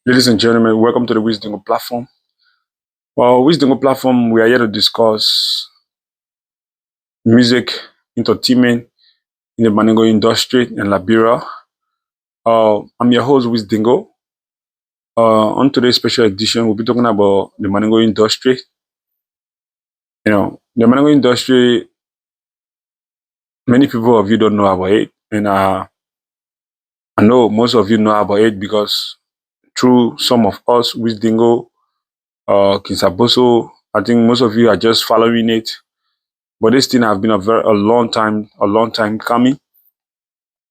Ladies and gentlemen, welcome to the Wisdom platform. Wisdom platform, we are here to discuss music, entertainment in the Mandingo industry in Liberia. I'm your host, Wisdingo. On today's special edition, we'll be talking about the Mandingo industry. The Mandingo industry, many people of you don't know about it, and I know most of you know about it because through some of us, Wisdingo, Kinsaboso, I think most of you are just following it. But this thing has been a long time coming.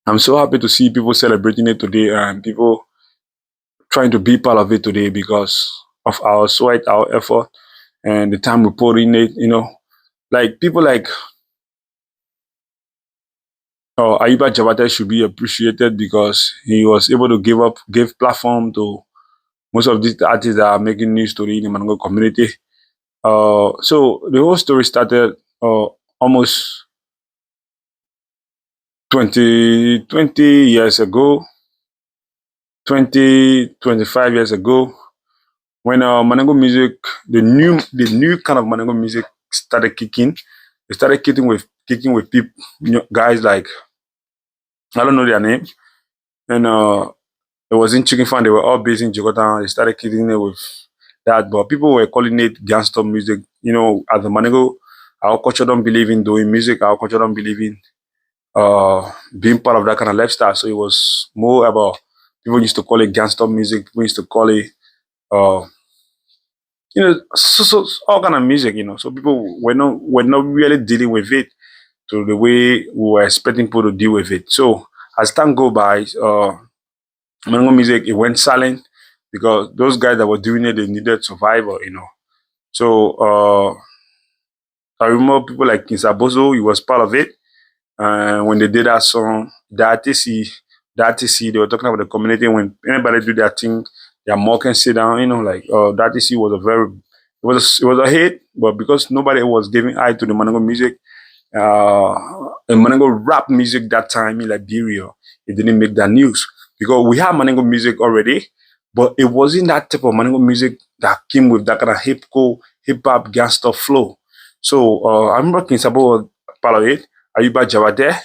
I'm so happy to see people celebrating it today and people trying to be part of it today because of our sweat, our effort, and the time we put in it. Like people like Ayuba Jabate should be appreciated because he was able to give platform to most of these artists that are making news today in the Mango community. So the whole story started almost 20 years ago, 25 years ago, when Manango music, the new kind of Manango music started kicking. They started kicking with people, guys like I don't know their name, and it was in Chicken Fan. They were all based in Jogota. They started kicking it with that, but people were calling it gangster music. As the Manango, our culture don't believe in doing music. Our culture don't believe in being part of that kind of lifestyle. So it was more about people used to call it gangster music. People used to call it uh, so all kind of music. So people were not really dealing with it to the way we were expecting people to deal with it. So as time go by, Mango music it went silent because those guys that were doing it they needed survival. So I remember people like Kinsaboso, he was part of it. And when they did that song, the RTC, they were talking about the community. When anybody do that thing, they're mocking sit down, like the RTC was a hit, but because nobody was giving eye to the Manango music, the Manango rap music that time in Liberia, it didn't make that news because we have Manango music already, but it wasn't that type of Manango music that came with that kind of hip hop gangster flow. So I remember King Sabo was part of it. Ayuba Jawade.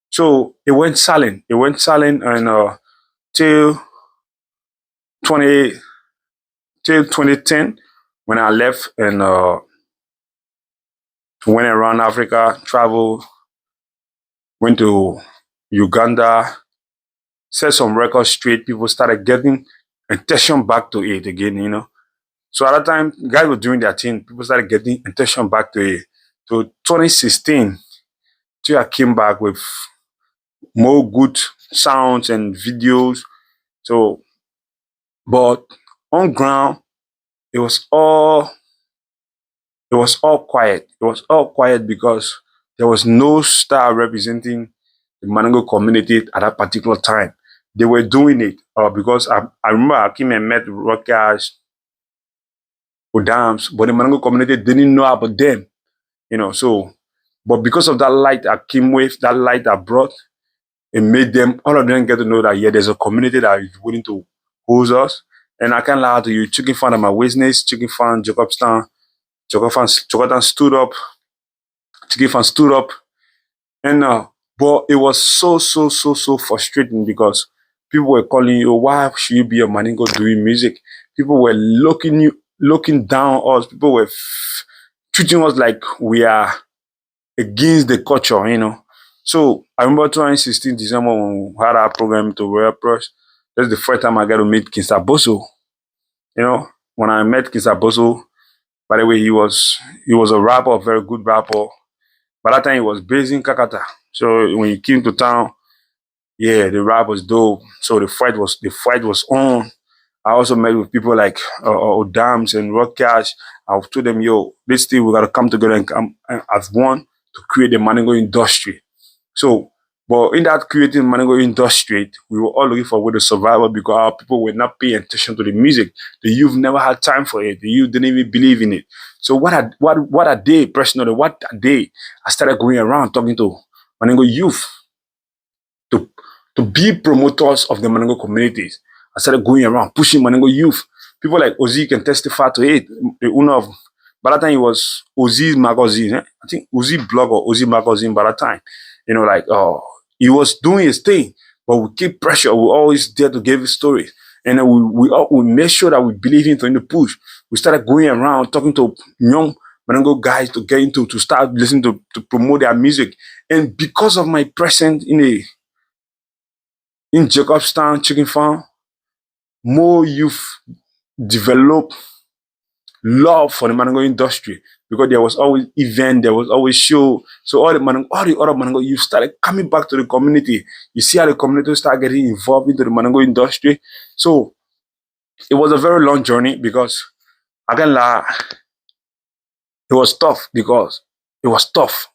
So it went silent. It went silent and till 20 till 2010 when I left and went around Africa, traveled, went to Uganda, set some records straight. People started getting attention back to it again. So at that time, guys were doing their thing. People started getting attention back to it. So 2016, till I came back with more good sounds and videos. So, but on ground, it was all quiet. It was all quiet because there was no star representing the Manango community at that particular time. They were doing it because I remember I came and met rockers, Odams, but the Manango community didn't know about them. So, but because of that light I came with, that light I brought, it made them, all of them get to know that, yeah, there's a community that is willing to host us. And I can't lie to you, Chicken Fan at my business, Chicken Fan, Jacobstown, Jogotan stood up, Chicken Fan stood up. And but it was so frustrating because people were calling you, why should you be a Maningo doing music? People were looking down on us. People were treating us like we are against the culture. So I remember 2016 December when we had our program to Royal Press. That's the first time I got to meet Kinsaboso. When I met Kinsaboso, by the way, he was a rapper, a very good rapper. By that time, he was based in Kakata. So when he came to town, yeah, the rap was dope. So the fight was on. I also met with people like Odams and Rock Cash. I told them, yo, this thing we gotta come together and come as one to create the Maningo industry. So, but in that creating Maningo industry, we were all looking for a way to survive because our people were not paying attention to the music. The youth never had time for it. The youth didn't even believe in it. So what a day, personally, what a day I started going around talking to Maningo youth to, to be promoters of the Maningo communities. I started going around pushing Mandingo youth. People like Ozzy can testify to it. The owner of, by that time it was Ozzy's magazine. I think Ozzy blog or Ozzy magazine by that time. Like he was doing his thing, but we keep pressure. We always there to give his story. And then we made sure that we believe in the push. We started going around talking to young Mandingo guys to get into to start listening to promote their music. And because of my presence in Jacobstown Chicken Farm, more youth develop love for the Mandingo industry because there was always event, there was always show. So all the other Mandingo youth started coming back to the community. You see how the community started getting involved into the Mandingo industry. So it was a very long journey because again, it was tough because it was tough.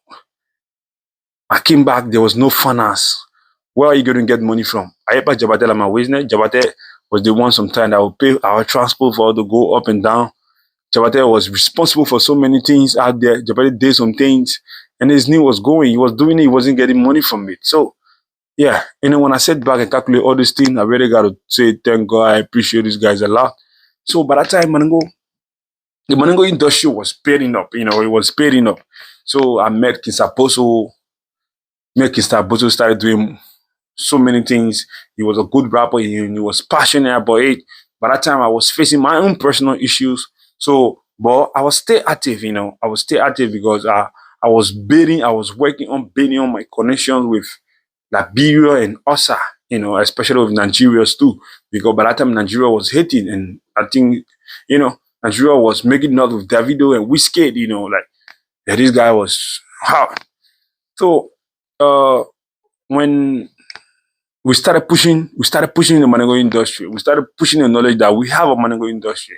I came back, there was no finance. Where are you going to get money from? I helped Jabate like my business. Jabate was the one sometimes that would pay our transport for all to go up and down. Jabate was responsible for so many things out there. Jabate did some things and his name was going. He was doing it, he wasn't getting money from it. So, yeah. And then when I sat back and calculate all these things, I really got to say, thank God, I appreciate these guys a lot. So, by that time, the Mandingo industry was speeding up. It was speeding up. So, I met Kinsaposo. Started doing so many things. He was a good rapper. He was passionate about it. By that time, I was facing my own personal issues. So, but I was still active, I was still active because I was building, I was working on building on my connections with Liberia and OSA, especially with Nigerians too. Because by that time, Nigeria was hitting, and I think, Nigeria was making noise with Davido and Wizkid, like, yeah, this guy was hot. So, when we started pushing the Mandingo industry. We started pushing the knowledge that we have a Mandingo industry.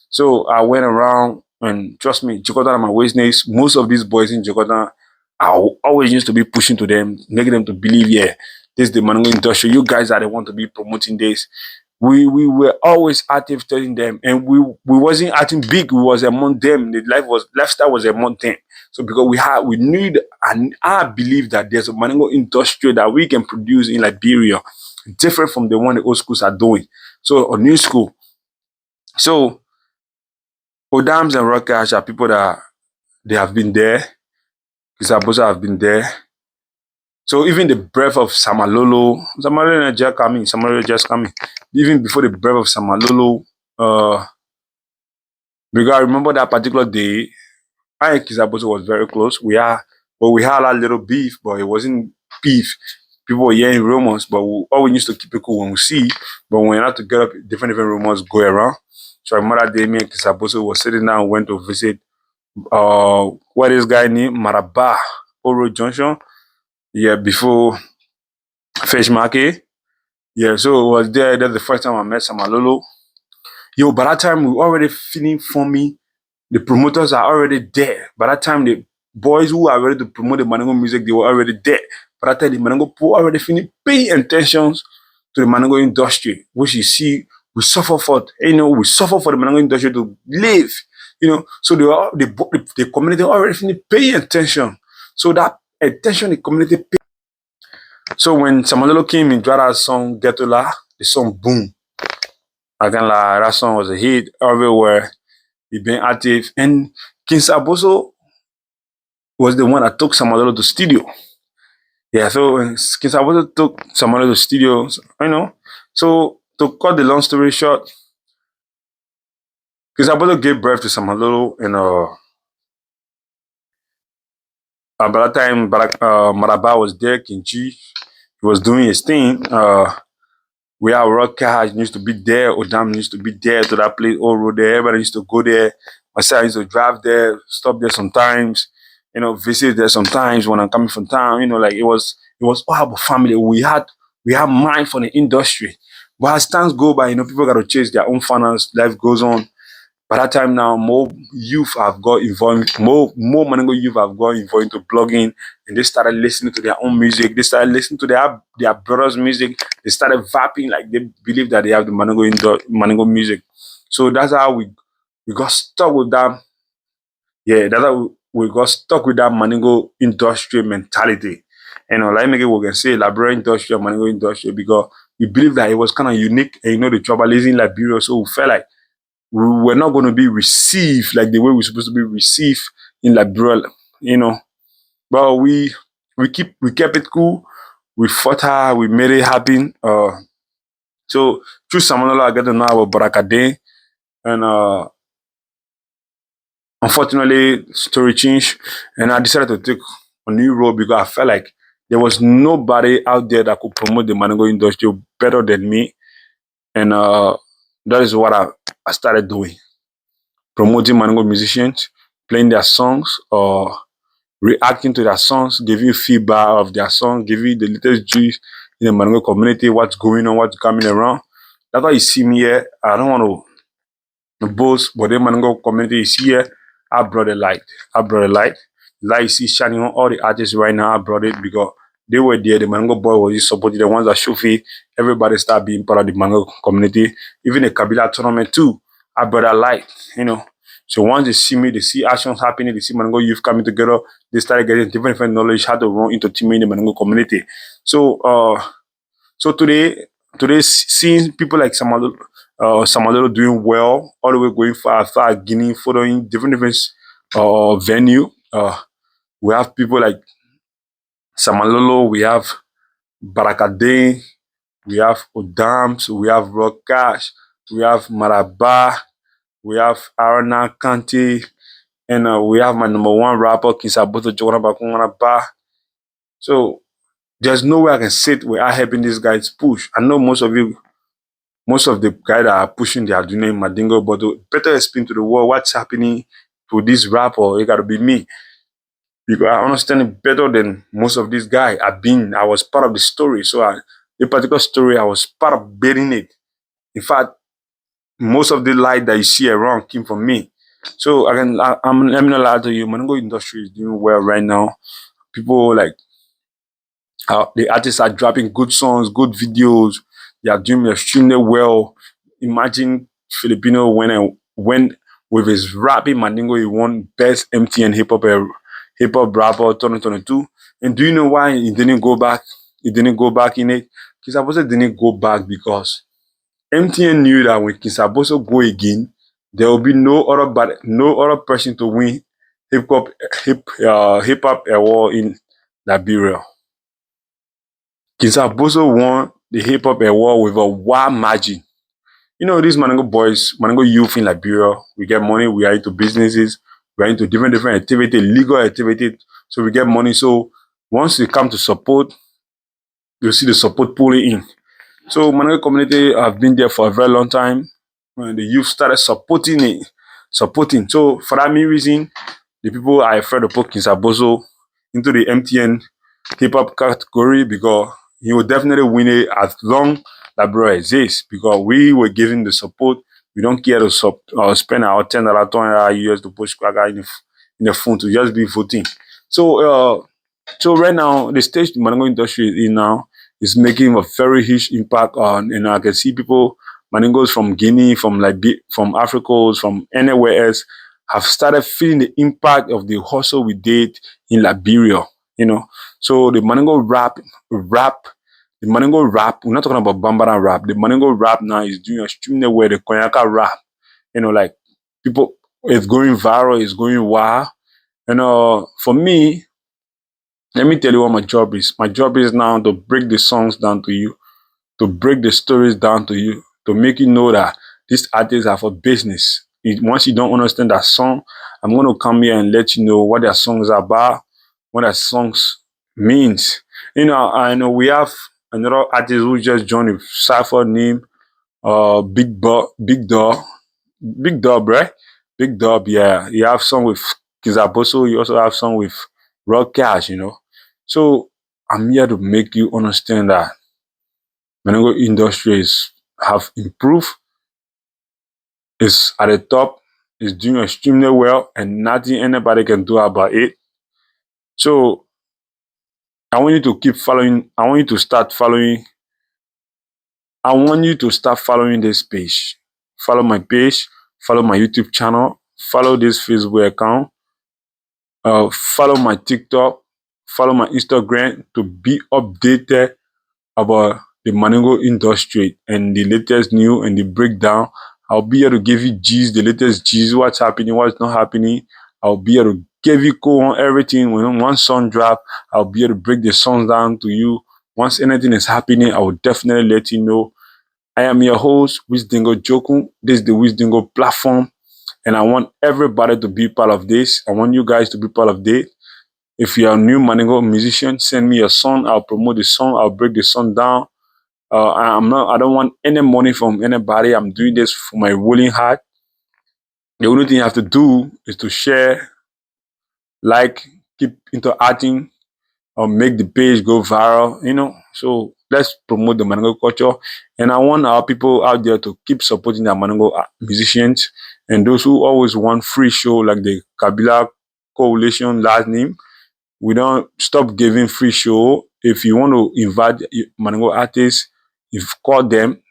So I went around and trust me, Jakarta and my business, most of these boys in Jakarta, I always used to be pushing to them, making them to believe, yeah, this is the Mandingo industry. You guys are the one to be promoting this. We were always active telling them, and we wasn't acting big. We was among them. The lifestyle was among them. So because we need, and I believe that there's a Mandingo industry that we can produce in Liberia, different from the one the old schools are doing. So a new school. So Odams and Rockers are people that they have been there. Kisabosa have been there. So even the breath of Samalolo just coming. Even before the breath of Samalolo, because I remember that particular day, I and Kisabosa was very close. We had a little beef, but it wasn't beef. People were hearing rumors, but all we used to keep it cool when we see. But when we had to get up, different rumors go around. So I remember that day, me and Kisabosa was sitting down, went to visit what is guy named Maraba, Oro Junction. Yeah, before Fish Market. Yeah, so it was there. That's the first time I met Samalolo. Yo, by that time, we were already feeling for me. The promoters are already there. By that time, the boys who are ready to promote the Mandingo music, they were already there. By that time, the Mandingo people already finished paying attention to the Mandingo industry, which you see, we suffer for. We suffer for the Mandingo industry to live. So the community already finished paying attention. So that attention the community paid. So when Samalolo came in, dropped that song Ghetto La, the song boom. I can't lie, that song was a hit everywhere. He been active. And King Saboso was the one that took Samalolo to studio. Yeah, so when King Saboso took Samalolo to studio, So to cut the long story short, King Saboso gave birth to Samalolo and by that time Maraba was there, King G, he was doing his thing. We have Rocker used to be there, Odam used to be there to that place, all road there. Everybody used to go there. Myself used to drive there, stop there sometimes, visit there sometimes when I'm coming from town. Like it was all about family. We had mind for the industry. But as times go by, people gotta chase their own finance, life goes on. By that time now, more youth have got involved, more Mandingo youth have got involved into blogging, and they started listening to their own music. They started listening to their brothers' music. They started vaping like they believe that they have the Mandingo music. So that's how we got stuck with that. Yeah, that's how we got stuck with that Mandingo industry mentality. Like make it we can say Liberian industry or Mandingo industry because we believed that it was kind of unique, and the tribalism in Liberia. So we felt like we were not going to be received like the way we're supposed to be received in Liberia, you know. But we kept it cool. We fought hard. We made it happen. So through Samanolo, I get to know about Barakade, and unfortunately, story changed, and I decided to take a new role because I felt like there was nobody out there that could promote the Mandingo industry better than me, and that is what I started doing, promoting Mandingo musicians, playing their songs, or reacting to their songs, giving you feedback of their songs, giving you the latest juice in the Mandingo community, what's going on, what's coming around. That's why you see me here. I don't want to boast, but the Mandingo community is here. I brought a light. I brought a light. Light you see shining on all the artists right now. I brought it because they were there. The Mandingo boy was just supporting the ones that show feet. Everybody start being part of the Mandingo community. Even the Kabila tournament too. I brought a light, you know. So once they see me, they see actions happening, they see Mandingo youth coming together, they started getting different knowledge how to run into team in the Mandingo community. So so today seeing people like Samalolo doing well, all the way going far Guinea, following different venue. We have people like Samalolo, we have Barakade, we have Odams, we have Rock Cash, we have Maraba, we have Arana Kante, and we have my number one rapper, Kinsaboto Jowanaba. So there's no way I can sit without helping these guys push. I know most of the guys that are pushing, they are doing Mandingo, but to better explain to the world what's happening to this rapper, it gotta be me. Because I understand it better than most of these guys. I was part of the story. So the particular story, I was part of building it. In fact, most of the light that you see around came from me. So let me not lie to you, Mandingo industry is doing well right now. People like the artists are dropping good songs, good videos. They are doing extremely well. Imagine Filipino when with his rapping Mandingo, he won best MTN hip hop rapper 2022. And do you know why he didn't go back? He didn't go back in it. Kisaboso didn't go back because MTN knew that when Kisaboso go again, there will be no other person to win hip hop hip hop award in Liberia. Kisaboso won the hip hop award with a wide margin. These Mandingo boys, Mandingo youth in Liberia, we get money, we are into businesses, we are into different activities, legal activities, so we get money. So once we come to support, you see the support pulling in. So Mandingo community have been there for a very long time. When the youth started supporting it, So for that main reason, the people are afraid to put Kinsaboso into the MTN hip hop category because he will definitely win it as long that bro exists, because we were giving the support. We don't care to spend our $10, $20 to push Quagga in the phone to just be voting. So right now, the stage the Mandingo industry is in now is making a very huge impact on, I can see people, Mandingos from Guinea, from Africa, from anywhere else, have started feeling the impact of the hustle we did in Liberia. So the Mandingo the Mandingo rap, we're not talking about Bambara rap. The Mandingo rap now is doing extremely well. The Konyaka rap, like people, it's going viral, it's going wild. And for me, let me tell you what my job is. My job is now to break the songs down to you, to break the stories down to you, to make you know that these artists are for business. Once you don't understand that song, I'm going to come here and let you know what their songs are about, what their songs means. I know we have another artist who just joined the Cypher name, Big Dub, right? Big Dub, yeah. You have song with Kizaboso, you also have song with Rock Cash. So I'm here to make you understand that Mandingo industries have improved, is at the top, is doing extremely well, and nothing anybody can do about it. So I want you to keep following. I want you to start following this page. Follow my page, follow my YouTube channel, follow this Facebook account, follow my TikTok, follow my Instagram to be updated about the Mandingo industry and the latest new and the breakdown. I'll be here to give you G's, the latest G's, what's happening, what's not happening. I'll be here to give you call on everything. When one song drop, I'll be here to break the songs down to you. Once anything is happening, I will definitely let you know. I am your host, Wisdingo Jokun. This is the Wisdingo platform, and I want everybody to be part of this. I want you guys to be part of this. If you are a new Mandingo musician, send me a song. I'll promote the song. I'll break the song down. I don't want any money from anybody. I'm doing this for my willing heart. The only thing you have to do is to share, like, keep interacting, or make the page go viral, So let's promote the Mandingo culture. And I want our people out there to keep supporting the Mandingo musicians and those who always want free show, like the Kabila Coalition last name. We don't stop giving free show. If you want to invite Mandingo artists, if you call them,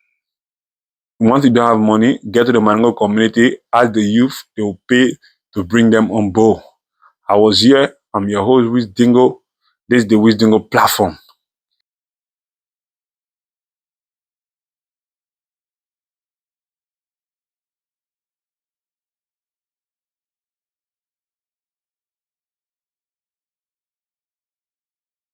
once you don't have money, get to the Mandingo community, ask the youth, they will pay to bring them on board. I was here. I'm your host, Wisdingo. This is the Wisdingo platform.